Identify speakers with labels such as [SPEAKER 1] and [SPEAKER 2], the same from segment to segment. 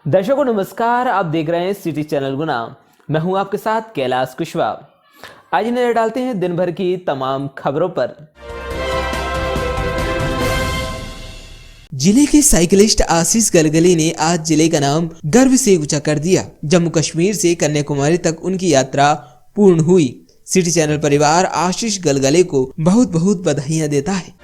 [SPEAKER 1] दर्शकों नमस्कार, आप देख रहे हैं सिटी चैनल गुना। मैं हूं आपके साथ कैलाश कुशवाहा। आज नजर डालते हैं दिन भर की तमाम खबरों पर।
[SPEAKER 2] जिले के साइकिलिस्ट आशीष गलगली ने आज जिले का नाम गर्व से ऊंचा कर दिया। जम्मू कश्मीर से कन्याकुमारी तक उनकी यात्रा पूर्ण हुई। सिटी चैनल परिवार आशीष गलगली को बहुत बहुत बधाइयां देता है।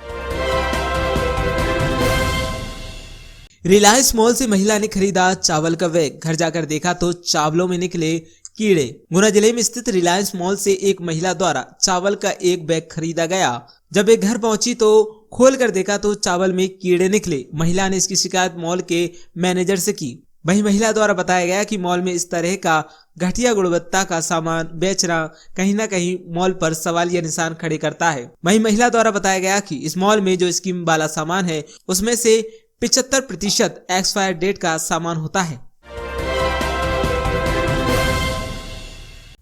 [SPEAKER 2] रिलायंस मॉल से महिला ने खरीदा चावल का बैग। घर जाकर देखा तो चावलों में निकले कीड़े। गुना जिले में स्थित रिलायंस मॉल से एक महिला द्वारा चावल का एक बैग खरीदा गया। जब एक घर पहुंची तो खोल कर देखा तो चावल में कीड़े निकले। महिला ने इसकी शिकायत मॉल के मैनेजर से की। वहीं महिला द्वारा बताया गया कि मॉल में इस तरह का घटिया गुणवत्ता का सामान बेचना कहीं न कहीं मॉल पर सवालिया निशान खड़े करता है। वहीं महिला द्वारा बताया गया कि इस मॉल में जो स्कीम वाला सामान है उसमें से 75% एक्सपायर डेट का सामान होता है।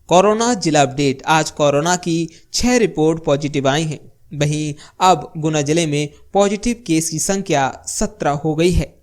[SPEAKER 2] कोरोना जिला अपडेट। आज कोरोना की 6 रिपोर्ट पॉजिटिव आई हैं। वहीं अब गुना जिले में पॉजिटिव केस की संख्या 17 हो गई है।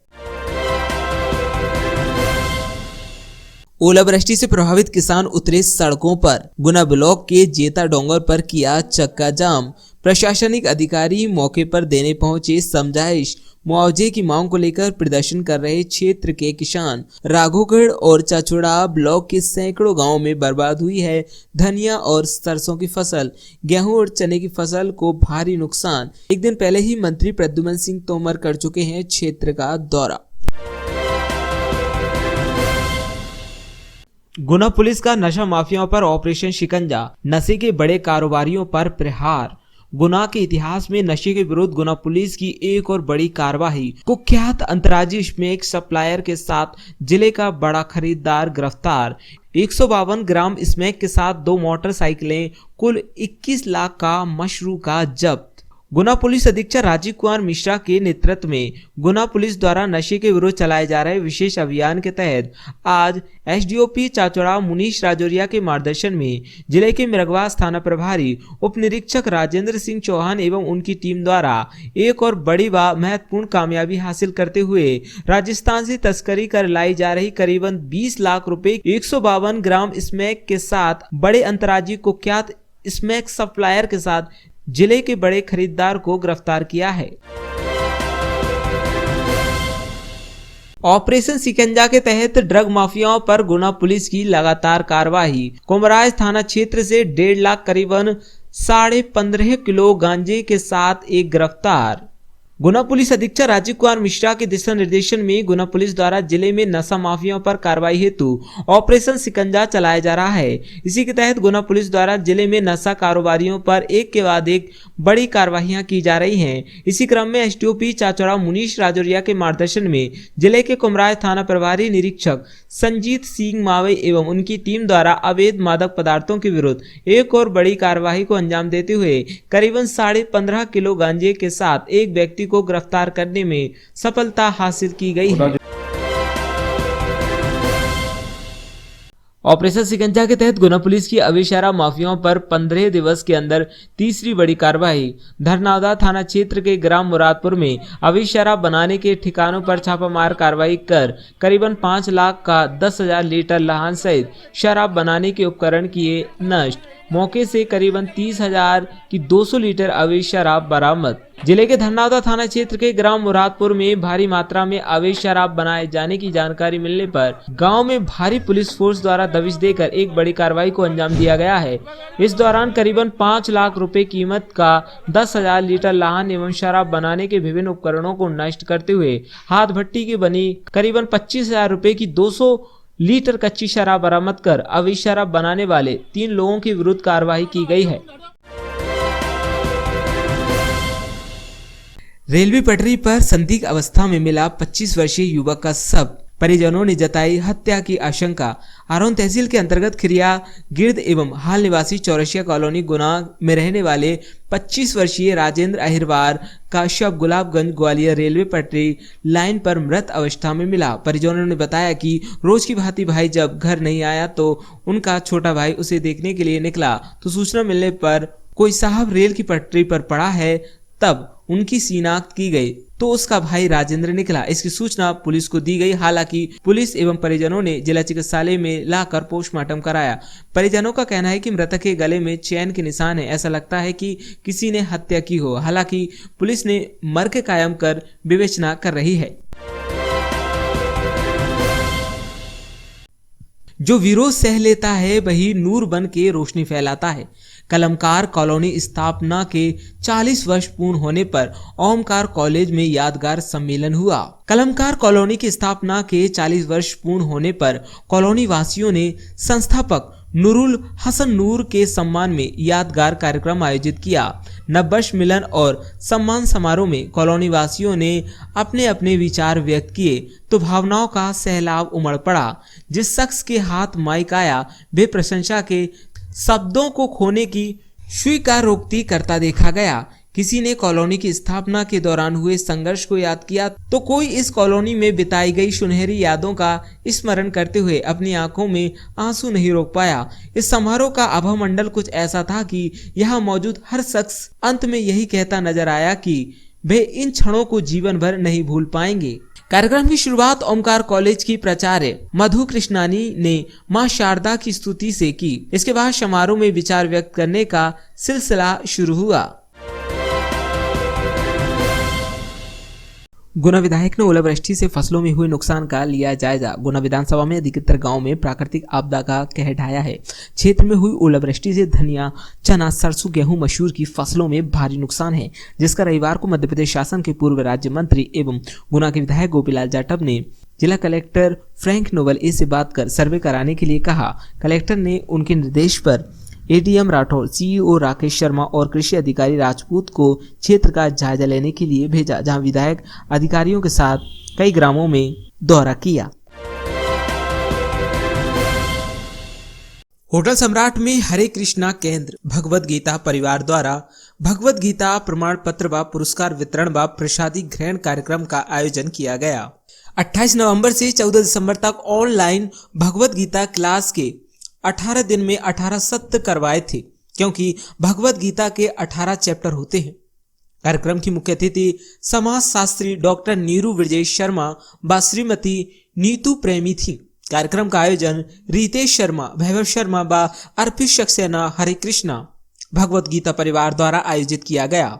[SPEAKER 2] ओलावृष्टि से प्रभावित किसान उतरे सड़कों पर। गुना ब्लॉक के जेता डोंगर पर किया चक्का जाम। प्रशासनिक अधिकारी मौके पर देने पहुंचे समझाइश। मुआवजे की मांग को लेकर प्रदर्शन कर रहे क्षेत्र के किसान। राघोगढ़ और चाचौड़ा ब्लॉक के सैकड़ों गांवों में बर्बाद हुई है धनिया और सरसों की फसल। गेहूं और चने की फसल को भारी नुकसान। एक दिन पहले ही मंत्री प्रद्युमन सिंह तोमर कर चुके हैं क्षेत्र का दौरा। गुना पुलिस का नशा माफियाओं पर ऑपरेशन शिकंजा। नशे के बड़े कारोबारियों पर प्रहार। गुना के इतिहास में नशे के विरुद्ध गुना पुलिस की एक और बड़ी कार्रवाई। कुख्यात अंतर्राज्यीय स्मैक सप्लायर के साथ जिले का बड़ा खरीदार गिरफ्तार। 152 ग्राम स्मैक के साथ 2 मोटरसाइकिलें, कुल 21 लाख का मशरू का जब्त। गुना पुलिस अधीक्षक राजीव कुमार मिश्रा के नेतृत्व में गुना पुलिस द्वारा नशे के विरुद्ध चलाए जा रहे विशेष अभियान के तहत आज एसडीओपी चाचौड़ा मुनीश राजौरिया के मार्गदर्शन में जिले के मिरगवास थाना प्रभारी उप निरीक्षक राजेंद्र सिंह चौहान एवं उनकी टीम द्वारा एक और बड़ी व महत्वपूर्ण कामयाबी हासिल करते हुए राजस्थान से तस्करी कर लाई जा रही करीबन 20 लाख रुपए 152 ग्राम स्मैक के साथ बड़े अंतर्राज्यीय कुख्यात स्मैक सप्लायर के साथ जिले के बड़े खरीदार को गिरफ्तार किया है। ऑपरेशन शिकंजा के तहत ड्रग माफियाओं पर गुना पुलिस की लगातार कार्रवाई। कोमराज थाना क्षेत्र से 1.5 लाख करीबन 15.5 किलो गांजे के साथ एक गिरफ्तार। गुना पुलिस अधीक्षक राजीव कुमार मिश्रा के दिशा निर्देशन में गुना पुलिस द्वारा जिले में नशा माफियाओं पर कार्रवाई हेतु ऑपरेशन शिकंजा चलाया जा रहा है। इसी के तहत गुना पुलिस द्वारा जिले में नशा कारोबारियों पर एक के बाद एक बड़ी कार्रवाइयां की जा रही हैं। इसी क्रम में एसडीओपी चाचौड़ा मुनीश राजौरिया के मार्गदर्शन में जिले के कुमराज थाना प्रभारी निरीक्षक संजीत सिंह मावे एवं उनकी टीम द्वारा अवैध मादक पदार्थों के विरुद्ध एक और बड़ी कार्रवाई को अंजाम देते हुए करीबन 15.5 किलो गांजे के साथ एक व्यक्ति को गिरफ्तार करने में सफलता हासिल की गई है। ऑपरेशन शिकंजा के तहत गुना पुलिस की अविशारा माफियाओं पर 15 दिवस के अंदर तीसरी बड़ी कार्रवाई। धरनावदा थाना क्षेत्र के ग्राम मुरादपुर में अविशारा बनाने के ठिकानों पर छापामार कार्रवाई कर करीबन 5 लाख का 10,000 लीटर लाहन सहित शराब बनाने के उपकरण किए नष्ट। मौके से करीबन 30,000 की 200 लीटर अवैध शराब बरामद। जिले के धरनावदा थाना क्षेत्र के ग्राम मुरादपुर में भारी मात्रा में अवैध शराब बनाए जाने की जानकारी मिलने पर गांव में भारी पुलिस फोर्स द्वारा दबिश देकर एक बड़ी कार्रवाई को अंजाम दिया गया है। इस दौरान करीबन 5 लाख रुपए कीमत का 10,000 लीटर लाहन एवं शराब बनाने के विभिन्न उपकरणों को नष्ट करते हुए हाथ भट्टी की बनी करीबन 25,000 रुपए की 200 लीटर कच्ची शराब बरामद कर अवैध शराब बनाने वाले 3 लोगों के विरुद्ध कार्रवाई की गई है। रेलवे पटरी पर संदिग्ध अवस्था में मिला 25 वर्षीय युवक का शव। परिजनों ने जताई हत्या की आशंका। आरोन तहसील के अंतर्गत खिरिया गिर्द एवं हाल निवासी चौरसिया कॉलोनी गुना में रहने वाले 25 वर्षीय राजेंद्र अहिरवार का शव गुलाबगंज ग्वालियर रेलवे पटरी लाइन पर मृत अवस्था में मिला। परिजनों ने बताया कि रोज की भांति भाई जब घर नहीं आया तो उनका छोटा भाई उसे देखने के लिए निकला तो सूचना मिलने पर कोई साहब रेल की पटरी पर पड़ा है तब उनकी शिनाख्त की गई तो उसका भाई राजेंद्र निकला। इसकी सूचना पुलिस को दी गई। हालांकि पुलिस एवं परिजनों ने जिला चिकित्सालय में लाकर पोस्टमार्टम कराया। परिजनों का कहना है कि मृतक के गले में चैन के निशान है, ऐसा लगता है कि किसी ने हत्या की हो। हालांकि पुलिस ने मर्ग कायम कर विवेचना कर रही है। जो विरोध सह लेता है वही नूर बन के रोशनी फैलाता है। कलमकार कॉलोनी स्थापना के 40 वर्ष पूर्ण होने पर ओमकार कॉलेज में यादगार सम्मेलन हुआ। कलमकार कॉलोनी की स्थापना के 40 वर्ष पूर्ण होने पर कॉलोनी वासियों ने संस्थापक नूरुल हसन नूर के सम्मान में यादगार कार्यक्रम आयोजित किया। नववर्ष मिलन और सम्मान समारोह में कॉलोनी वासियों ने अपने अपने विचार व्यक्त किए तो भावनाओं का सैलाब उमड़ पड़ा। जिस शख्स के हाथ माइक आया वे प्रशंसा के शब्दों को खोने की स्वीकारोक्ति करता देखा गया। किसी ने कॉलोनी की स्थापना के दौरान हुए संघर्ष को याद किया तो कोई इस कॉलोनी में बिताई गई सुनहरी यादों का स्मरण करते हुए अपनी आंखों में आंसू नहीं रोक पाया। इस समारोह का आभामंडल कुछ ऐसा था कि यहाँ मौजूद हर शख्स अंत में यही कहता नजर आया कि वे इन क्षणों को जीवन भर नहीं भूल पाएंगे। कार्यक्रम की शुरुआत ओमकार कॉलेज की प्राचार्य मधु कृष्णानी ने मां शारदा की स्तुति से की। इसके बाद समारोह में विचार व्यक्त करने का सिलसिला शुरू हुआ। गुना विधायक ने ओलावृष्टि से फसलों में हुए नुकसान का लिया जायजा। गुना विधानसभा में अधिकतर गांव में प्राकृतिक आपदा का कहर ढाया है। क्षेत्र में हुई ओलावृष्टि से धनिया, चना, सरसों, गेहूं, मसूर की फसलों में भारी नुकसान है, जिसका रविवार को मध्य प्रदेश शासन के पूर्व राज्य मंत्री एवं गुना के विधायक गोपीलाल जाटव ने जिला कलेक्टर फ्रैंक नोवल ए से बात कर सर्वे कराने के लिए कहा। कलेक्टर ने उनके निर्देश पर एडीएम राठौर, सीईओ राकेश शर्मा और कृषि अधिकारी राजपूत को क्षेत्र का जायजा लेने के लिए भेजा, जहां विधायक अधिकारियों के साथ कई ग्रामों में दौरा किया। होटल सम्राट में हरे कृष्णा केंद्र भगवत गीता परिवार द्वारा भगवत गीता प्रमाण पत्र व पुरस्कार वितरण व प्रसादी ग्रहण कार्यक्रम का आयोजन किया गया। 28 नवंबर से 14 दिसंबर तक ऑनलाइन भगवत गीता क्लास के 18 दिन में 18 सत्र करवाए थे, क्योंकि भगवत गीता के 18 चैप्टर होते हैं। कार्यक्रम की मुख्य अतिथि समाज शास्त्री डॉक्टर नीरू विजय शर्मा व श्रीमती नीतू प्रेमी थी। कार्यक्रम का आयोजन रितेश शर्मा, वैभव शर्मा व अर्पित सक्सेना हरे कृष्णा भगवत गीता परिवार द्वारा आयोजित किया गया।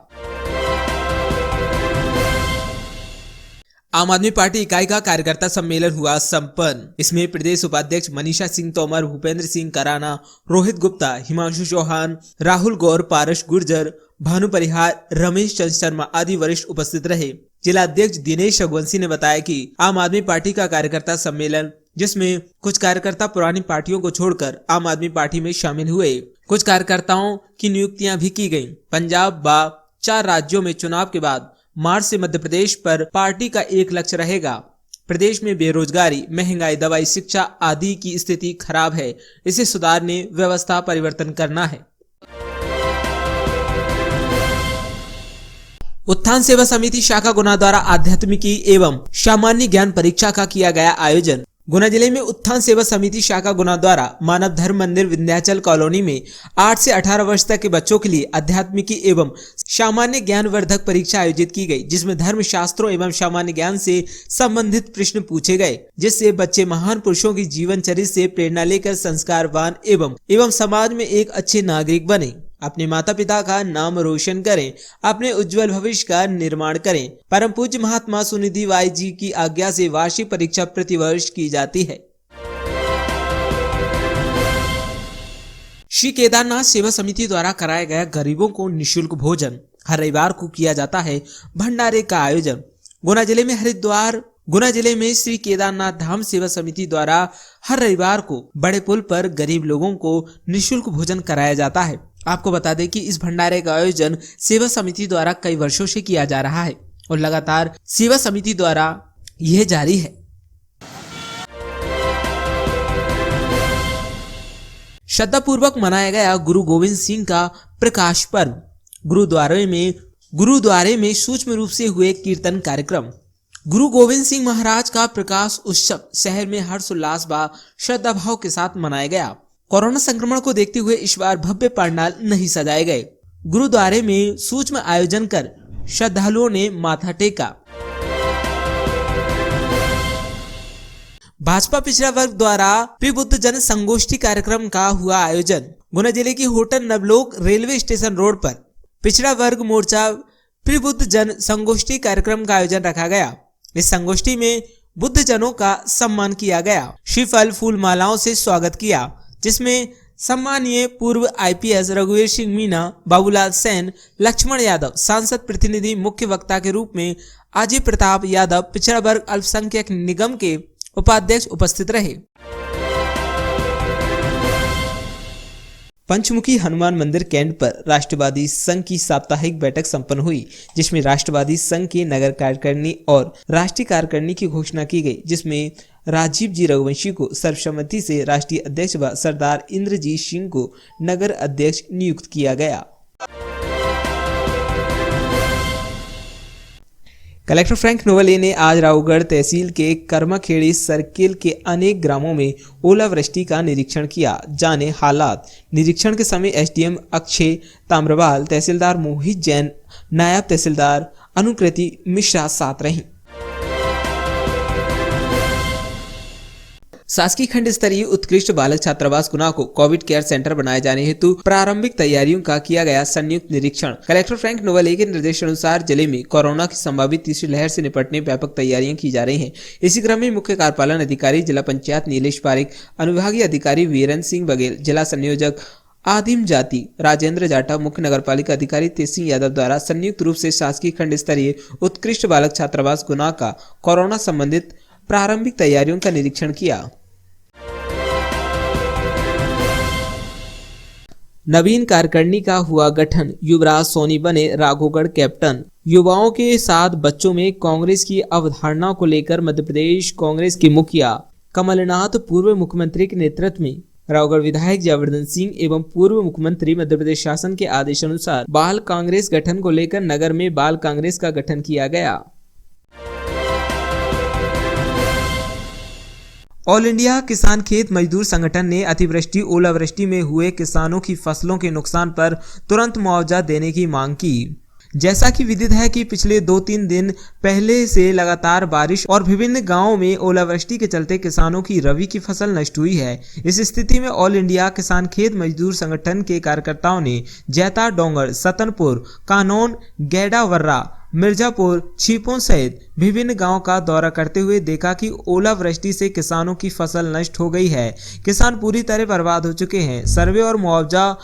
[SPEAKER 2] आम आदमी पार्टी इकाई का कार्यकर्ता सम्मेलन हुआ संपन्न। इसमें प्रदेश उपाध्यक्ष मनीषा सिंह तोमर, भूपेंद्र सिंह कराना, रोहित गुप्ता, हिमांशु चौहान, राहुल गौर, पारस गुर्जर, भानु परिहार, रमेश चंद्र शर्मा आदि वरिष्ठ उपस्थित रहे। जिला अध्यक्ष दिनेश रघुवंशी ने बताया कि आम आदमी पार्टी का कार्यकर्ता सम्मेलन, जिसमें कुछ कार्यकर्ता पुरानी पार्टियों को छोड़कर आम आदमी पार्टी में शामिल हुए। कुछ कार्यकर्ताओं की नियुक्तियां भी की गयी। पंजाब व 4 राज्यों में चुनाव के बाद मार्च से मध्य प्रदेश पर पार्टी का एक लक्ष्य रहेगा। प्रदेश में बेरोजगारी, महंगाई, दवाई, शिक्षा आदि की स्थिति खराब है, इसे सुधारने व्यवस्था परिवर्तन करना है। उत्थान सेवा समिति शाखा गुना द्वारा आध्यात्मिकी एवं सामान्य ज्ञान परीक्षा का किया गया आयोजन। गुना जिले में उत्थान सेवा समिति शाखा गुना द्वारा मानव धर्म मंदिर विंध्याचल कॉलोनी में 8 से 18 वर्ष तक के बच्चों के लिए आध्यात्मिकी एवं सामान्य ज्ञान वर्धक परीक्षा आयोजित की गई, जिसमें धर्म शास्त्रों एवं सामान्य ज्ञान से संबंधित प्रश्न पूछे गए, जिससे बच्चे महान पुरुषों की जीवन चरित्र से प्रेरणा लेकर संस्कारवान एवं समाज में एक अच्छे नागरिक बने, अपने माता पिता का नाम रोशन करें, अपने उज्जवल भविष्य का निर्माण करें। परम पूज्य महात्मा सुनिधि वाई जी की आज्ञा से वार्षिक परीक्षा प्रतिवर्ष की जाती है। श्री केदारनाथ सेवा समिति द्वारा कराया गया गरीबों को निःशुल्क भोजन। हर रविवार को किया जाता है भंडारे का आयोजन। गुना जिले में श्री केदारनाथ धाम सेवा समिति द्वारा हर रविवार को बड़े पुल पर गरीब लोगों को निःशुल्क भोजन कराया जाता है। आपको बता दें कि इस भंडारे का आयोजन सेवा समिति द्वारा कई वर्षों से किया जा रहा है और लगातार सेवा समिति द्वारा यह जारी है। श्रद्धापूर्वक मनाया गया गुरु गोविंद सिंह का प्रकाश पर्व। गुरुद्वारे में सूक्ष्म रूप से हुए कीर्तन कार्यक्रम। गुरु गोविंद सिंह महाराज का प्रकाश उत्सव शहर में हर्षोल्लास व श्रद्धा भाव के साथ मनाया गया। कोरोना संक्रमण को देखते हुए इस बार भव्य पंडाल नहीं सजाए गए। गुरुद्वारे में सूक्ष्म आयोजन कर श्रद्धालुओं ने माथा टेका। भाजपा पिछड़ा वर्ग द्वारा प्रबुद्ध जन संगोष्ठी कार्यक्रम का हुआ आयोजन। गुना जिले की होटल नवलोक रेलवे स्टेशन रोड पर पिछड़ा वर्ग मोर्चा प्रबुद्ध जन संगोष्ठी कार्यक्रम का आयोजन रखा गया। इस संगोष्ठी में बुद्ध जनों का सम्मान किया गया। श्रीफल फूल मालाओं से स्वागत किया, जिसमें सम्मानीय पूर्व IPS रघुवीर सिंह मीणा, बाबूलाल सेन, लक्ष्मण यादव, सांसद प्रतिनिधि मुख्य वक्ता के रूप में अजय प्रताप यादव, पिछड़ा वर्ग अल्पसंख्यक निगम के उपाध्यक्ष उपस्थित रहे। पंचमुखी हनुमान मंदिर कैंट पर राष्ट्रवादी संघ की साप्ताहिक बैठक संपन्न हुई, जिसमें राष्ट्रवादी संघ के नगर कार्यकारिणी और राष्ट्रीय कार्यकारिणी की घोषणा की गई, जिसमें राजीव जी रघुवंशी को सर्वसम्मति से राष्ट्रीय अध्यक्ष व सरदार इंद्रजीत सिंह को नगर अध्यक्ष नियुक्त किया गया। कलेक्टर फ्रैंक नोवले ने आज रावगढ़ तहसील के कर्माखेड़ी सर्किल के अनेक ग्रामों में ओलावृष्टि का निरीक्षण किया। जाने हालात। निरीक्षण के समय SDM अक्षय ताम्रवाल, तहसीलदार मोहित जैन, नायब तहसीलदार अनुकृति मिश्रा साथ रहीं। शासकीय खंड स्तरीय उत्कृष्ट बालक छात्रावास गुना को कोविड केयर सेंटर बनाए जाने हेतु प्रारंभिक तैयारियों का किया गया संयुक्त निरीक्षण। कलेक्टर फ्रैंक नोवले के निर्देशानुसार जिले में कोरोना की संभावित तीसरी लहर से निपटने व्यापक तैयारियां की जा रही हैं। इसी क्रम में मुख्य कार्यपालन अधिकारी जिला पंचायत नीलेश पारिक, अनुविभागीय अधिकारी वीरेंद्र सिंह बघेल, जिला संयोजक आदिम जाति राजेंद्र जाटा, मुख्य नगरपालिका अधिकारी तेज सिंह यादव द्वारा संयुक्त रूप से शासकीय खंड स्तरीय उत्कृष्ट बालक छात्रावास गुना का कोरोना संबंधित प्रारंभिक तैयारियों का निरीक्षण किया। नवीन कार्यकारिणी का हुआ गठन। युवराज सोनी बने राघोगढ़ कैप्टन। युवाओं के साथ बच्चों में कांग्रेस की अवधारणा को लेकर मध्य प्रदेश कांग्रेस के मुखिया कमलनाथ, पूर्व मुख्यमंत्री के नेतृत्व में राघोगढ़ विधायक जयवर्धन सिंह एवं पूर्व मुख्यमंत्री मध्य प्रदेश शासन के आदेशानुसार बाल कांग्रेस गठन को लेकर नगर में बाल कांग्रेस का गठन किया गया। ऑल इंडिया किसान खेत मजदूर संगठन ने अतिवृष्टि ओलावृष्टि में हुए किसानों की फसलों के नुकसान पर तुरंत मुआवजा देने की मांग की। जैसा कि विदित है कि पिछले 2-3 दिन पहले से लगातार बारिश और विभिन्न गांवों में ओलावृष्टि के चलते किसानों की रबी की फसल नष्ट हुई है। इस स्थिति में ऑल इंडिया किसान खेत मजदूर संगठन के कार्यकर्ताओं ने जैता डोंगर, सतनपुर, कानौन, गैडा वर्रा, मिर्जापुर, छिपों सहित विभिन्न गांवों का दौरा करते हुए देखा कि ओलावृष्टि से किसानों की फसल नष्ट हो गई है। किसान पूरी तरह बर्बाद हो चुके हैं। सर्वे और मुआवजा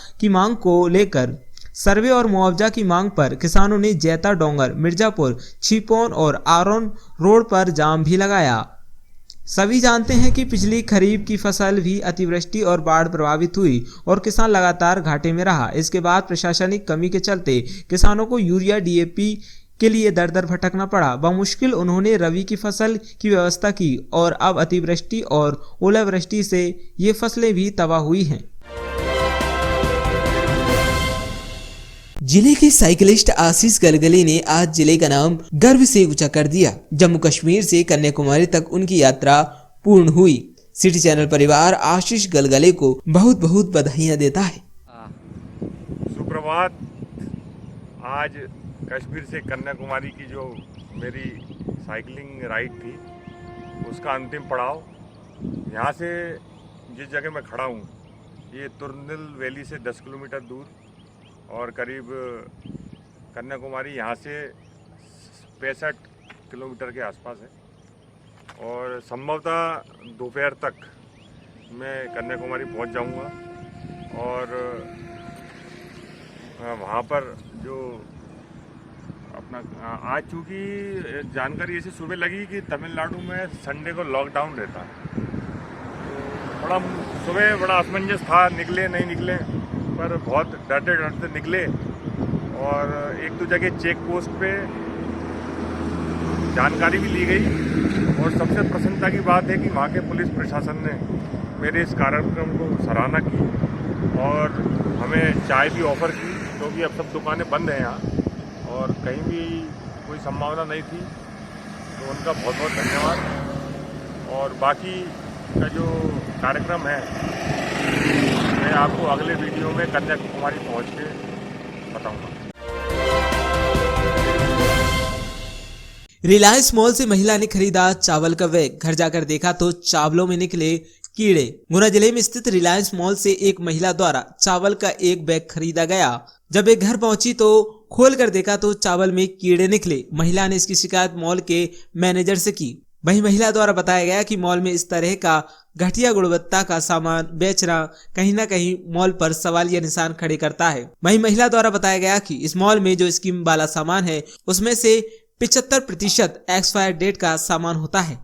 [SPEAKER 2] की मांग पर किसानों ने जैता डोंगर, मिर्जापुर, छिपोन और आरोन रोड पर जाम भी लगाया। सभी जानते हैं कि पिछली खरीफ की फसल भी अतिवृष्टि और बाढ़ प्रभावित हुई और किसान लगातार घाटे में रहा। इसके बाद प्रशासनिक कमी के चलते किसानों को यूरिया DAP के लिए दर दर भटकना पड़ा। बमुश्किल उन्होंने रबी की फसल की व्यवस्था की और अब अतिवृष्टि और ओलावृष्टि से ये फसलें भी तबाह हुई हैं। जिले के साइकिलिस्ट आशीष गलगली ने आज जिले का नाम गर्व से ऊंचा कर दिया। जम्मू कश्मीर से कन्याकुमारी तक उनकी यात्रा पूर्ण हुई। सिटी चैनल परिवार आशीष गलगली को बहुत बहुत बधाइयां देता है।
[SPEAKER 3] सुप्रभात। आज कश्मीर से कन्याकुमारी की जो मेरी साइकिलिंग राइड थी उसका अंतिम पड़ाव, यहाँ से जिस जगह मैं खड़ा हूँ ये तुरनिल वैली से 10 किलोमीटर दूर और करीब कन्याकुमारी यहाँ से 65 किलोमीटर के आसपास है और संभवतः दोपहर तक मैं कन्याकुमारी पहुँच जाऊँगा। और वहाँ पर जो अपना आज चूँकि जानकारी ऐसी सुबह लगी कि तमिलनाडु में संडे को लॉकडाउन रहता है, तो बड़ा सुबह बड़ा असमंजस था, निकले नहीं निकले, पर बहुत डरते डरते निकले। और एक दो जगह चेक पोस्ट पे जानकारी भी ली गई और सबसे प्रसन्नता की बात है कि वहाँ के पुलिस प्रशासन ने मेरे इस कार्यक्रम को सराहना की और हमें चाय भी ऑफ़र की, क्योंकि अब सब दुकानें बंद हैं यहाँ और कहीं भी कोई संभावना नहीं थी, तो उनका बहुत बहुत धन्यवाद। और बाकी का जो कार्यक्रम है मैं आपको अगले वीडियो में कन्याकुमारी पहुँच के बताऊँगा।
[SPEAKER 2] रिलायंस मॉल से महिला ने खरीदा चावल का बैग, घर जाकर देखा तो चावलों में निकले कीड़े। गुना जिले में स्थित रिलायंस मॉल से एक महिला द्वारा चावल का एक बैग खरीदा गया। जब एक घर पहुंची तो खोल कर देखा तो चावल में कीड़े निकले। महिला ने इसकी शिकायत मॉल के मैनेजर से की। वहीं महिला द्वारा बताया गया कि मॉल में इस तरह का घटिया गुणवत्ता का सामान बेचना कहीं न कहीं मॉल पर सवालिया निशान खड़े करता है। वहीं महिला द्वारा बताया गया कि इस मॉल में जो स्कीम वाला सामान है उसमें से 75% एक्सपायर डेट का सामान होता है।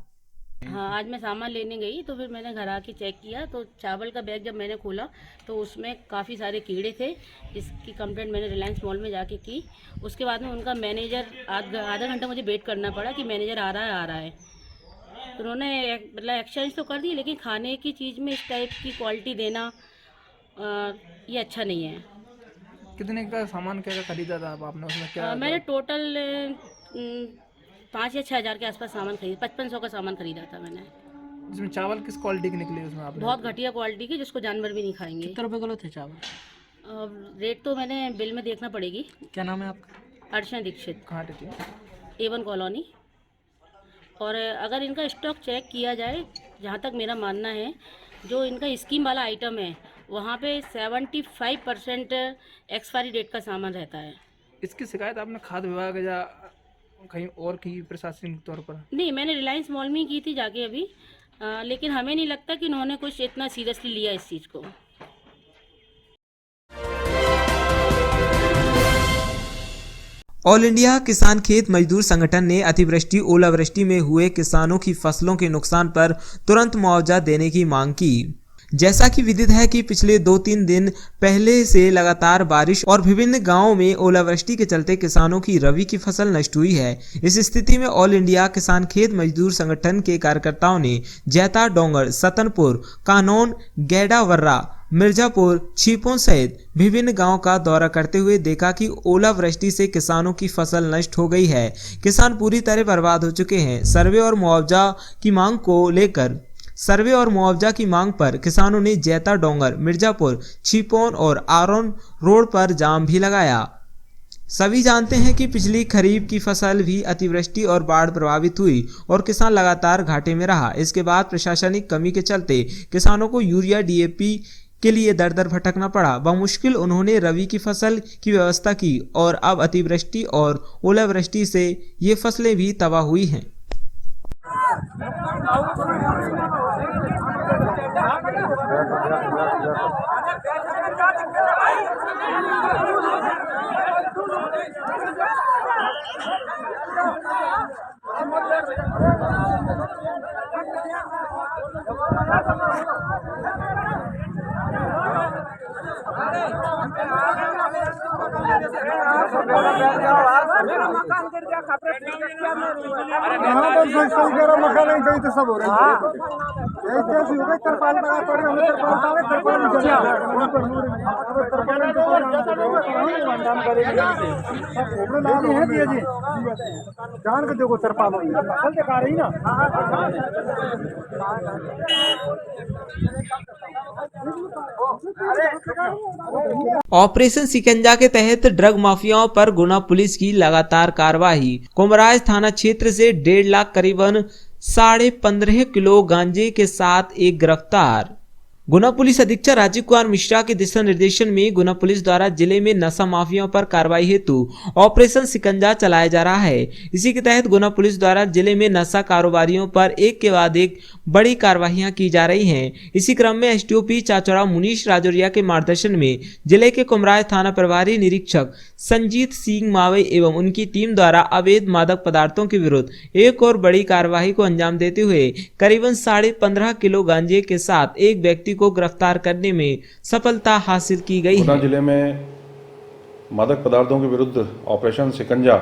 [SPEAKER 4] हाँ, आज मैं सामान लेने गई तो फिर मैंने घर आके चेक किया तो चावल का बैग जब मैंने खोला तो उसमें काफ़ी सारे कीड़े थे। इसकी कंप्लेंट मैंने रिलायंस मॉल में जाके की। उसके बाद में उनका मैनेजर आधा घंटा मुझे वेट करना पड़ा कि मैनेजर आ रहा है। तो उन्होंने मतलब एक्सचेंज तो कर दी, लेकिन खाने की चीज़ में इस टाइप की क्वालिटी देना ये अच्छा नहीं है।
[SPEAKER 5] कितने का सामान क्या खरीदा था आपने? उसमें क्या
[SPEAKER 4] मैंने टोटल 5 या 6 हज़ार के आसपास सामान खरीदा, 5500 का सामान खरीदा था मैंने।
[SPEAKER 5] जिसमें चावल किस क्वालिटी के निकले उसमें आपने?
[SPEAKER 4] बहुत घटिया क्वालिटी की, जिसको जानवर भी नहीं खाएंगे।
[SPEAKER 5] कितने रुपए किलो थे चावल?
[SPEAKER 4] रेट तो मैंने बिल में देखना पड़ेगी।
[SPEAKER 5] क्या नाम है आपका?
[SPEAKER 4] अर्चना दीक्षित,
[SPEAKER 5] कहाँ रहती है?
[SPEAKER 4] A1 colony. और अगर इनका स्टॉक चेक किया जाए, जहाँ तक मेरा मानना है, जो इनका स्कीम वाला आइटम है वहाँ पे 75% एक्सपायरी डेट का सामान रहता है।
[SPEAKER 5] इसकी शिकायत आपने खाद्य विभाग या कहीं और की प्रशासनिक तौर पर?
[SPEAKER 4] नहीं, मैंने रिलायंस मॉल में ही की थी जाके अभी, लेकिन हमें नहीं लगता कि उन्होंने कुछ इतना सीरियसली लिया इस चीज़ को।
[SPEAKER 2] ऑल इंडिया किसान खेत मजदूर संगठन ने अतिवृष्टि ओलावृष्टि में हुए किसानों की फसलों के नुकसान पर तुरंत मुआवजा देने की मांग की। जैसा कि विदित है कि पिछले 2-3 दिन पहले से लगातार बारिश और विभिन्न गांवों में ओलावृष्टि के चलते किसानों की रबी की फसल नष्ट हुई है। इस स्थिति में ऑल इंडिया किसान खेत मजदूर संगठन के कार्यकर्ताओं ने जैता डोंगर, सतनपुर, कानौन, गैडा वर्रा, मिर्जापुर, छिपों सहित विभिन्न गांव का दौरा करते हुए देखा कि ओलावृष्टि से किसानों की फसल नष्ट हो गई है। किसान पूरी तरह बर्बाद हो चुके हैं। सर्वे और मुआवजा की मांग पर किसानों ने जैता डोंगर, मिर्जापुर, छिपोन और आरोन रोड पर जाम भी लगाया। सभी जानते हैं कि पिछली खरीफ की फसल भी अतिवृष्टि और बाढ़ प्रभावित हुई और किसान लगातार घाटे में रहा। इसके बाद प्रशासनिक कमी के चलते किसानों को यूरिया DAP के लिए दर दर भटकना पड़ा। बमुश्किल उन्होंने रबी की फसल की व्यवस्था की और अब अतिवृष्टि और ओलावृष्टि से ये फसलें भी तबाह हुई हैं।
[SPEAKER 6] जान के देखो तरपाल फसल दिखा रही ना।
[SPEAKER 2] ऑपरेशन शिकंजा के तहत ड्रग माफियाओं पर गुना पुलिस की लगातार कार्रवाई। कुमराज थाना क्षेत्र से 1.5 लाख करीबन 15.5 किलो गांजे के साथ एक गिरफ्तार। गुना पुलिस अधीक्षक राजीव कुमार मिश्रा के दिशा निर्देशन में गुना पुलिस द्वारा जिले में नशा माफियाओं पर कार्रवाई हेतु ऑपरेशन शिकंजा चलाया जा रहा है। इसी के तहत गुना पुलिस द्वारा जिले में नशा कारोबारियों पर एक के बाद एक बड़ी कार्रवाइयां की जा रही हैं। इसी क्रम में STOP चाचौड़ा मुनीश राजौरिया के मार्गदर्शन में जिले के कुमराज थाना प्रभारी निरीक्षक संजीत सिंह मावे एवं उनकी टीम द्वारा अवैध मादक पदार्थों के विरुद्ध एक और बड़ी कार्रवाई को अंजाम देते हुए करीबन 15.5 किलो गांजे के साथ एक व्यक्ति को गिरफ्तार करने में सफलता हासिल की गई है।
[SPEAKER 7] जिले में मादक पदार्थों के विरुद्ध ऑपरेशन शिकंजा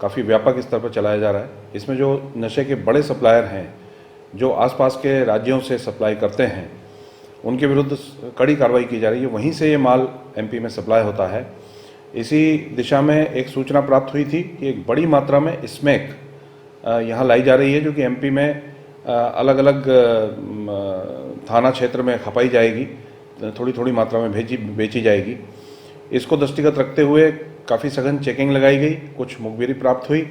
[SPEAKER 7] काफ़ी व्यापक स्तर पर चलाया जा रहा है। इसमें जो नशे के बड़े सप्लायर हैं, जो आसपास के राज्यों से सप्लाई करते हैं, उनके विरुद्ध कड़ी कार्रवाई की जा रही है। वहीं से ये माल MP में सप्लाई होता है। इसी दिशा में एक सूचना प्राप्त हुई थी कि एक बड़ी मात्रा में स्मैक यहाँ लाई जा रही है, जो कि MP में अलग अलग थाना क्षेत्र में खपाई जाएगी, थोड़ी थोड़ी मात्रा में बेची जाएगी। इसको दृष्टिगत रखते हुए काफ़ी सघन चेकिंग लगाई गई, कुछ मुखबिरी प्राप्त हुई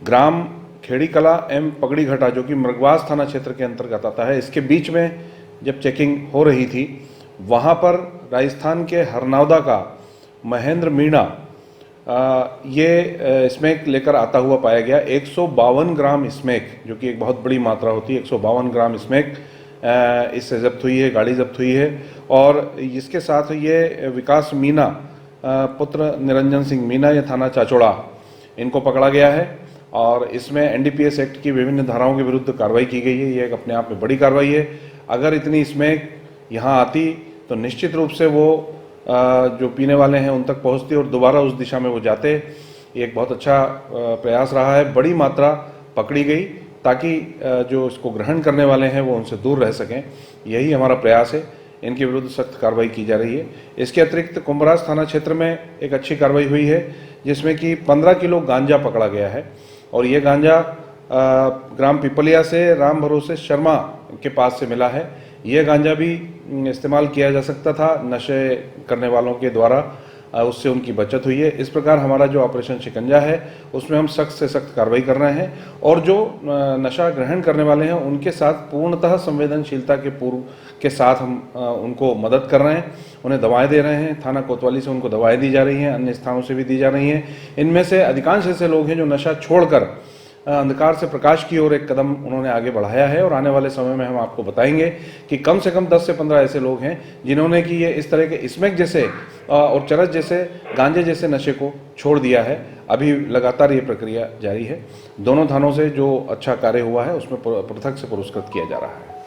[SPEAKER 7] ग्राम खेड़ी कला एवं पगड़ी घाटा जो कि मृगवास थाना क्षेत्र के अंतर्गत आता है, इसके बीच में जब चेकिंग हो रही थी, वहाँ पर राजस्थान के हरनौदा का महेंद्र मीणा ये स्मैक लेकर आता हुआ पाया गया। 152 ग्राम स्मैक, जो कि एक बहुत बड़ी मात्रा होती है, 152 ग्राम स्मैक इससे जब्त हुई है, गाड़ी जब्त हुई है। और इसके साथ ये विकास मीना पुत्र निरंजन सिंह मीना, ये थाना चाचौड़ा, इनको पकड़ा गया है और इसमें एनडीपीएस एक्ट की विभिन्न धाराओं के विरुद्ध कार्रवाई की गई है। ये एक अपने आप में बड़ी कार्रवाई है। अगर इतनी स्मैक यहाँ आती तो निश्चित रूप से वो जो पीने वाले हैं उन तक पहुँचती और दोबारा उस दिशा में वो जाते। ये एक बहुत अच्छा प्रयास रहा है। बड़ी मात्रा पकड़ी गई ताकि जो इसको ग्रहण करने वाले हैं वो उनसे दूर रह सकें, यही हमारा प्रयास है। इनके विरुद्ध सख्त कार्रवाई की जा रही है। इसके अतिरिक्त कुंभराज थाना क्षेत्र में एक अच्छी कार्रवाई हुई है, जिसमें कि 15 किलो गांजा पकड़ा गया है और ये गांजा ग्राम पिपलिया से राम भरोसे शर्मा के पास से मिला है। ये गांजा भी इस्तेमाल किया जा सकता था नशे करने वालों के द्वारा, उससे उनकी बचत हुई है। इस प्रकार हमारा जो ऑपरेशन शिकंजा है उसमें हम सख्त से सख्त कार्रवाई कर रहे हैं और जो नशा ग्रहण करने वाले हैं उनके साथ पूर्णतः संवेदनशीलता के साथ हम उनको मदद कर रहे हैं, उन्हें दवाएं दे रहे हैं। थाना कोतवाली से उनको दवाएं दी जा रही हैं, अन्य स्थानों से भी दी जा रही हैं। इनमें से अधिकांश ऐसे लोग हैं जो नशा छोड़कर अंधकार से प्रकाश की ओर एक कदम उन्होंने आगे बढ़ाया है और आने वाले समय में हम आपको बताएंगे कि कम से कम 10 से 15 ऐसे लोग हैं जिन्होंने कि ये इस तरह के स्मैक जैसे और चरस जैसे गांजे जैसे नशे को छोड़ दिया है। अभी लगातार ये प्रक्रिया जारी है। दोनों थानों से जो अच्छा कार्य हुआ है उसमें पृथक से पुरस्कृत किया जा रहा है।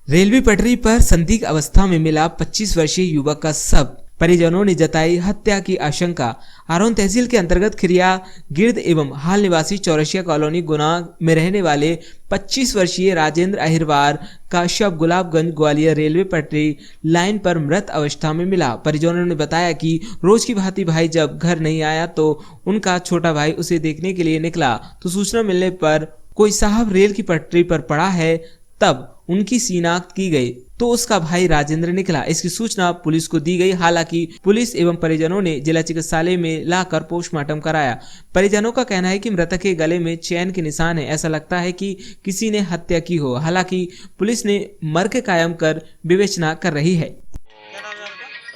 [SPEAKER 2] रेलवे पटरी पर संदिग्ध अवस्था में मिला 25 वर्षीय युवक का शव, परिजनों ने जताई हत्या की आशंका। आरोन तहसील के अंतर्गत खिरिया गिर्द एवं हाल निवासी चौरसिया कॉलोनी गुना में रहने वाले 25 वर्षीय राजेंद्र अहिरवार का शव गुलाबगंज ग्वालियर रेलवे पटरी लाइन पर मृत अवस्था में मिला। परिजनों ने बताया कि रोज की भांति भाई जब घर नहीं आया तो उनका छोटा भाई उसे देखने के लिए निकला तो सूचना मिलने पर कोई साहब रेल की पटरी पर पड़ा है, तब उनकी शिनाख्त की गई तो उसका भाई राजेंद्र निकला। इसकी सूचना पुलिस को दी गई। हालांकि पुलिस एवं परिजनों ने जिला चिकित्सालय में लाकर पोस्टमार्टम कराया। परिजनों का कहना है कि मृतक के गले में चैन के निशान है, ऐसा लगता है कि किसी ने हत्या की हो। हालांकि पुलिस ने मर्ग कायम कर विवेचना कर रही है।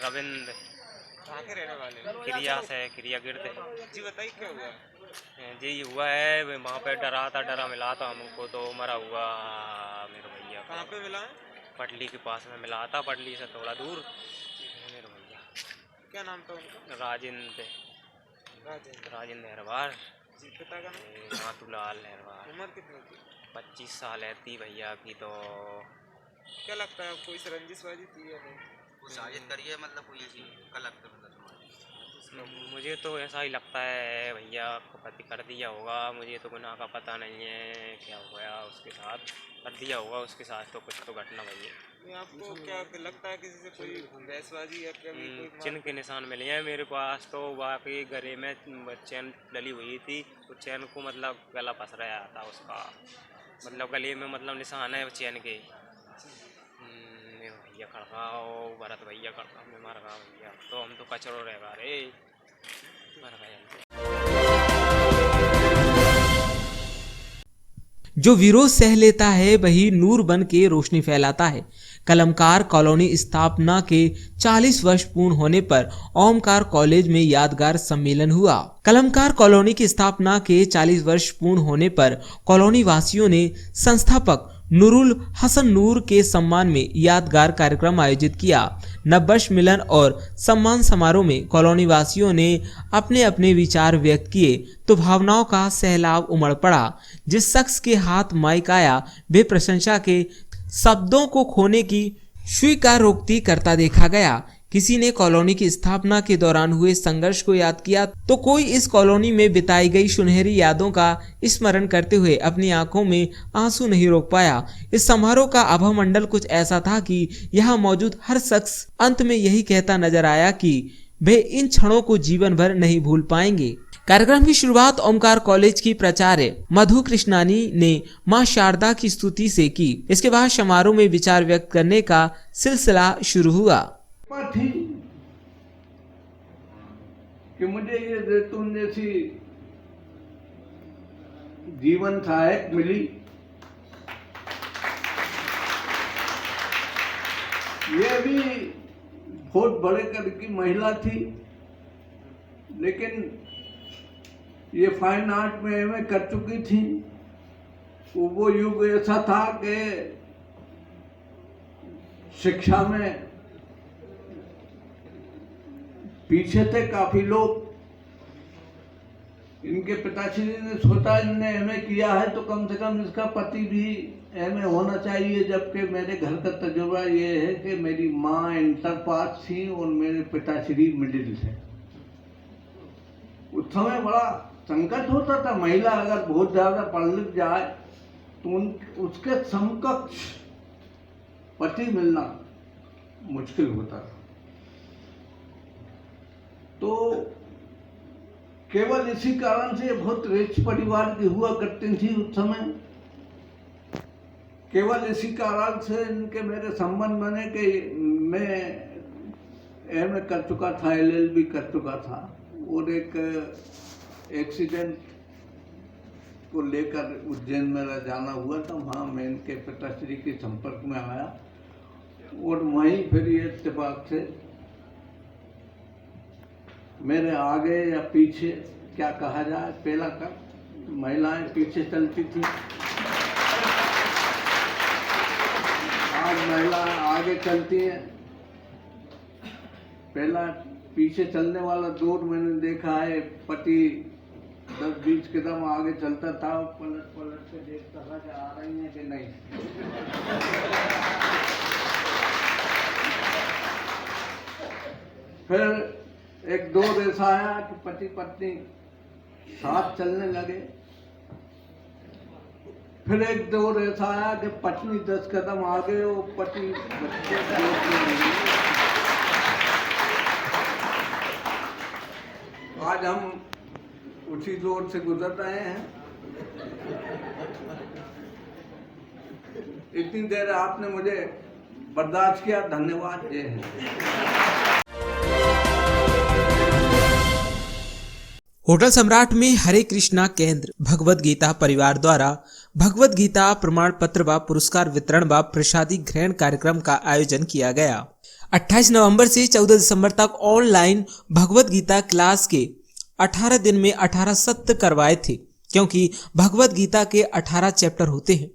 [SPEAKER 8] रविंद्र, कहाँ के रहने वाले? क्रिया से, क्रिया गिरते जी। बताइए क्या हुआ? जी हुआ है, वहाँ पे डरा मिला था हमको, तो मरा हुआ मेरे भैया। कहाँ पे मिला है? पटली के पास में मिला था, पटली से थोड़ा दूर मेरे भैया। क्या नाम था उनका? राजेंद्र अहिरवार। पिता का नाम? मातूलाल अहिरवार। उम्र कितनी थी? 25 साल है थी भैया की। तो क्या लगता है कोई रंजिशबाजी थी या नहीं?
[SPEAKER 9] शायद करिए, मतलब कोई ऐसी क्या लगता है?
[SPEAKER 8] मुझे तो ऐसा ही लगता है भैया को पति कर दिया होगा। मुझे तो गुनाह का पता नहीं है क्या हो गया उसके साथ, कर दिया होगा उसके साथ तो कुछ तो घटना भैया।
[SPEAKER 9] आपको क्या लगता है किसी से कोई बहसबाजी या क्या?
[SPEAKER 8] चिन्ह के निशान मिले हैं मेरे पास, तो बाकी गले में चैन डली हुई थी, तो चैन को मतलब गला फंस रहा था उसका, मतलब गले में मतलब निशान है चैन के। भैया खड़काओ, भरत भैया खड़का में मर गया भैया, तो हम तो कचरो रहेगा रे, मर गया।
[SPEAKER 2] जो विरोध सह लेता है वही नूर बन के रोशनी फैलाता है। कलमकार कॉलोनी स्थापना के 40 वर्ष पूर्ण होने पर ओमकार कॉलेज में यादगार सम्मेलन हुआ। कलमकार कॉलोनी की स्थापना के 40 वर्ष पूर्ण होने पर कॉलोनी वासियों ने संस्थापक नूरुल हसन नूर के सम्मान में यादगार कार्यक्रम आयोजित किया। नववर्ष मिलन और सम्मान समारोह में कॉलोनी वासियों ने अपने अपने विचार व्यक्त किए तो भावनाओं का सैलाब उमड़ पड़ा। जिस शख्स के हाथ माइक आया वे प्रशंसा के शब्दों को खोने की स्वीकारोक्ति करता देखा गया। किसी ने कॉलोनी की स्थापना के दौरान हुए संघर्ष को याद किया तो कोई इस कॉलोनी में बिताई गई सुनहरी यादों का स्मरण करते हुए अपनी आंखों में आंसू नहीं रोक पाया। इस समारोह का आभा मंडल कुछ ऐसा था कि यहाँ मौजूद हर शख्स अंत में यही कहता नजर आया कि वे इन क्षणों को जीवन भर नहीं भूल पाएंगे। कार्यक्रम की शुरुआत ओमकार कॉलेज की प्राचार्य मधु कृष्णानी ने मां शारदा की स्तुति से की। इसके बाद समारोह में विचार व्यक्त करने का सिलसिला शुरू हुआ।
[SPEAKER 10] कि मुझे ये जैतून जैसी जीवन सहायक मिली। ये भी बहुत बड़े कद की महिला थी, लेकिन ये फाइन आर्ट में एमए कर चुकी थी। वो युग ऐसा था कि शिक्षा में पीछे थे काफी लोग। इनके पिताश्री ने सोचा इनने एमए किया है तो कम से कम इसका पति भी एमए होना चाहिए, जबकि मेरे घर का तजुर्बा ये है कि मेरी माँ इंटर पास थी और मेरे पिताश्री मिडिल थे। उस समय बड़ा संकट होता था, महिला अगर बहुत ज्यादा पढ़ लिख जाए तो उसके समकक्ष पति मिलना मुश्किल होता था। तो केवल इसी कारण से बहुत रिच परिवार की हुआ करती थी उस समय। केवल इसी कारण से इनके मेरे संबंध बने कि मैं एमए कर चुका था, एलएलबी कर चुका था, और एक एक्सीडेंट को लेकर उज्जैन मेरा जाना हुआ था। वहाँ मैं इनके पिताश्री के संपर्क में आया और वहीं फिर ये इत्तेफाक से मेरे आगे या पीछे, क्या कहा जाए, पहला कर महिलाएं पीछे चलती थी, आज महिलाएं आगे चलती हैं। पहला पीछे चलने वाला दौर मैंने देखा है, पति 10-20 कदम आगे चलता था, पलट पलट के देखता था कि आ रही है कि नहीं। फिर एक दौर ऐसा आया कि पति पत्नी साथ चलने लगे। फिर एक दौर ऐसा आया कि पत्नी 10 कदम आगे और पति बच्चे आज हम उसी दौर से गुजर रहे हैं। इतनी देर आपने मुझे बर्दाश्त किया, धन्यवाद। जय हिंद।
[SPEAKER 2] होटल सम्राट में हरे कृष्णा केंद्र भगवत गीता परिवार द्वारा भगवत गीता प्रमाण पत्र व पुरस्कार वितरण व प्रसादी ग्रहण कार्यक्रम का आयोजन किया गया। 28 नवंबर से 14 दिसंबर तक ऑनलाइन भगवत गीता क्लास के 18 दिन में 18 सत्र करवाए थे, क्योंकि भगवत गीता के 18 चैप्टर होते हैं।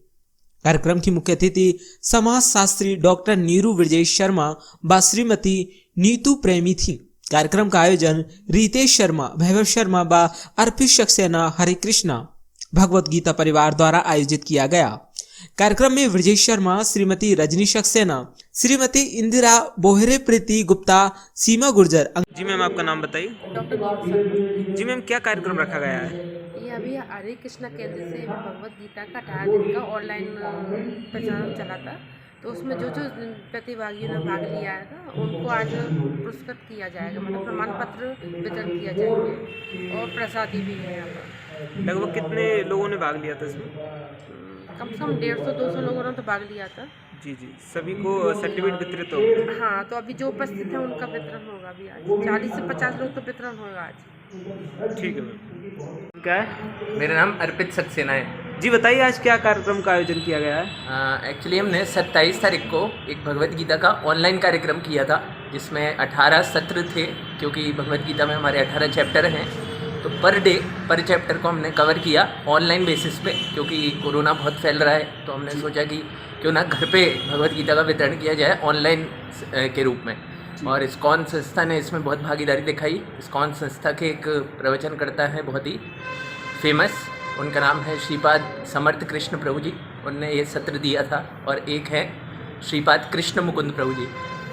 [SPEAKER 2] कार्यक्रम की मुख्य अतिथि समाज शास्त्री डॉक्टर नीरू विजय शर्मा व श्रीमती नीतू प्रेमी थी। कार्यक्रम का आयोजन रितेश शर्मा, वैभव शर्मा व अर्पित सक्सेना हरे कृष्णा भगवत गीता परिवार द्वारा आयोजित किया गया। कार्यक्रम में विजय शर्मा, श्रीमती रजनी सक्सेना, श्रीमती इंदिरा बोहरे, प्रीति गुप्ता, सीमा गुर्जर। जी मैम, आपका नाम बताइए।
[SPEAKER 4] डॉक्टर
[SPEAKER 2] जी मैम, क्या कार्यक्रम रखा गया है?
[SPEAKER 4] ये अभी हरे कृष्णा केंद्र से भगवत गीता का 18 दिन का ऑनलाइन प्रचार चला था, तो उसमें जो जो प्रतिभागियों ने भाग लिया था उनको आज पुरस्कृत किया जाएगा, मतलब प्रमाण पत्र वितरण किया जाएगा और प्रसादी भी है यहाँ पर।
[SPEAKER 2] लगभग कितने लोगों ने भाग लिया था इसमें?
[SPEAKER 4] कम से कम 150-200 लोगों ने तो भाग लिया था।
[SPEAKER 2] जी जी, सभी को सर्टिफिकेट वितरित होगा?
[SPEAKER 4] हाँ, तो अभी जो उपस्थित है उनका वितरण होगा अभी आज। 40 से 50 लोग तो वितरण होगा आज।
[SPEAKER 2] ठीक है मैम। क्या है?
[SPEAKER 11] मेरा नाम अर्पित सक्सेना है।
[SPEAKER 2] जी बताइए, आज क्या कार्यक्रम का आयोजन किया गया है?
[SPEAKER 11] एक्चुअली हमने 27 तारीख को एक भगवत गीता का ऑनलाइन कार्यक्रम किया था, जिसमें 18 सत्र थे, क्योंकि भगवत गीता में हमारे 18 चैप्टर हैं। तो पर डे पर चैप्टर को हमने कवर किया ऑनलाइन बेसिस पे, क्योंकि कोरोना बहुत फैल रहा है। तो हमने सोचा कि क्यों ना घर पे भगवत गीता का वितरण किया जाए ऑनलाइन के रूप में। और इस्कॉन संस्था ने इसमें बहुत भागीदारी दिखाई। इस्कॉन संस्था के एक प्रवचन करता है बहुत ही फेमस, उनका नाम है श्रीपाद समर्थ कृष्ण प्रभु जी, उनने ये सत्र दिया था। और एक है श्रीपाद कृष्ण मुकुंद प्रभु जी,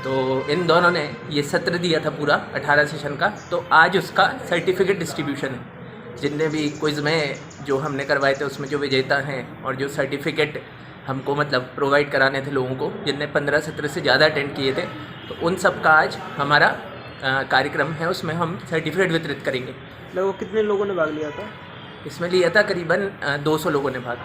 [SPEAKER 11] तो इन दोनों ने ये सत्र दिया था पूरा 18 सेशन का। तो आज उसका सर्टिफिकेट डिस्ट्रीब्यूशन है। जितने भी क्विज़ में जो हमने करवाए थे उसमें जो विजेता हैं और जो सर्टिफिकेट हमको मतलब प्रोवाइड कराने थे लोगों को, जिनने 15 सत्र से ज़्यादा अटेंड किए थे, तो उन सब का आज हमारा कार्यक्रम है, उसमें हम सर्टिफिकेट वितरित करेंगे।
[SPEAKER 2] लगभग कितने लोगों ने भाग लिया था?
[SPEAKER 11] इसमें लिया था करीबन 200 लोगों ने भाग।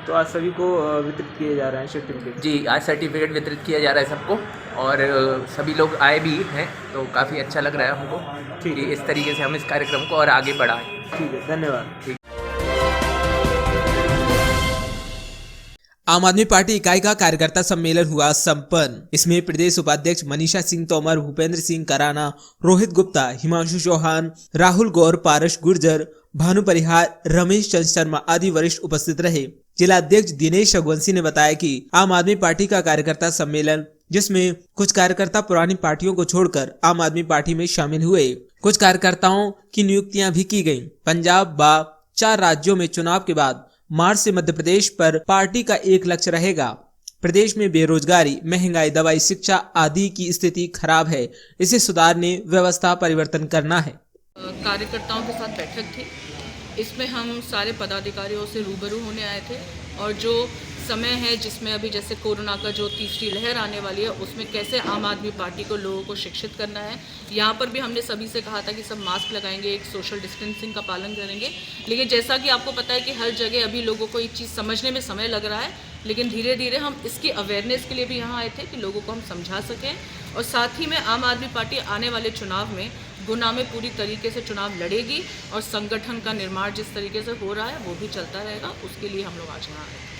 [SPEAKER 2] तो आज सभी को वितरित किए जा रहे हैं सर्टिफिकेट।
[SPEAKER 11] जी, आज सर्टिफिकेट वितरित किया जा रहा है सबको, और सभी लोग आए भी हैं, तो काफ़ी अच्छा लग रहा है हमको कि इस तरीके से हम इस कार्यक्रम को और आगे बढ़ाएं।
[SPEAKER 2] ठीक है, धन्यवाद।
[SPEAKER 1] आम आदमी पार्टी इकाई का कार्यकर्ता सम्मेलन हुआ संपन्न। इसमें प्रदेश उपाध्यक्ष मनीषा सिंह तोमर, भूपेंद्र सिंह कराना, रोहित गुप्ता, हिमांशु चौहान, राहुल गौर, पारस गुर्जर, भानु परिहार, रमेश चंद्र शर्मा आदि वरिष्ठ उपस्थित रहे। जिला अध्यक्ष दिनेश रघुवंशी ने बताया कि आम आदमी पार्टी का कार्यकर्ता सम्मेलन, जिसमें कुछ कार्यकर्ता पुरानी पार्टियों को छोड़कर आम आदमी पार्टी में शामिल हुए, कुछ कार्यकर्ताओं की नियुक्तियां भी की गयी। पंजाब व 4 राज्यों में चुनाव के बाद मार्च से मध्य प्रदेश पर पार्टी का एक लक्ष्य रहेगा। प्रदेश में बेरोजगारी, महंगाई, दवाई, शिक्षा आदि की स्थिति खराब है, इसे सुधारने व्यवस्था परिवर्तन करना है।
[SPEAKER 12] कार्यकर्ताओं के साथ बैठक थी, इसमें हम सारे पदाधिकारियों से रूबरू होने आए थे, और जो समय है जिसमें अभी जैसे कोरोना का जो तीसरी लहर आने वाली है, उसमें कैसे आम आदमी पार्टी को लोगों को शिक्षित करना है। यहाँ पर भी हमने सभी से कहा था कि सब मास्क लगाएंगे, एक सोशल डिस्टेंसिंग का पालन करेंगे। लेकिन जैसा कि आपको पता है कि हर जगह अभी लोगों को एक चीज़ समझने में समय लग रहा है, लेकिन धीरे धीरे हम इसकी अवेयरनेस के लिए भी यहाँ आए थे कि लोगों को हम समझा सकें। और साथ ही में आम आदमी पार्टी आने वाले चुनाव में गुना में पूरी तरीके से चुनाव लड़ेगी, और संगठन का निर्माण जिस तरीके से हो रहा है वो भी चलता रहेगा, उसके लिए हम लोग आज यहाँ आए।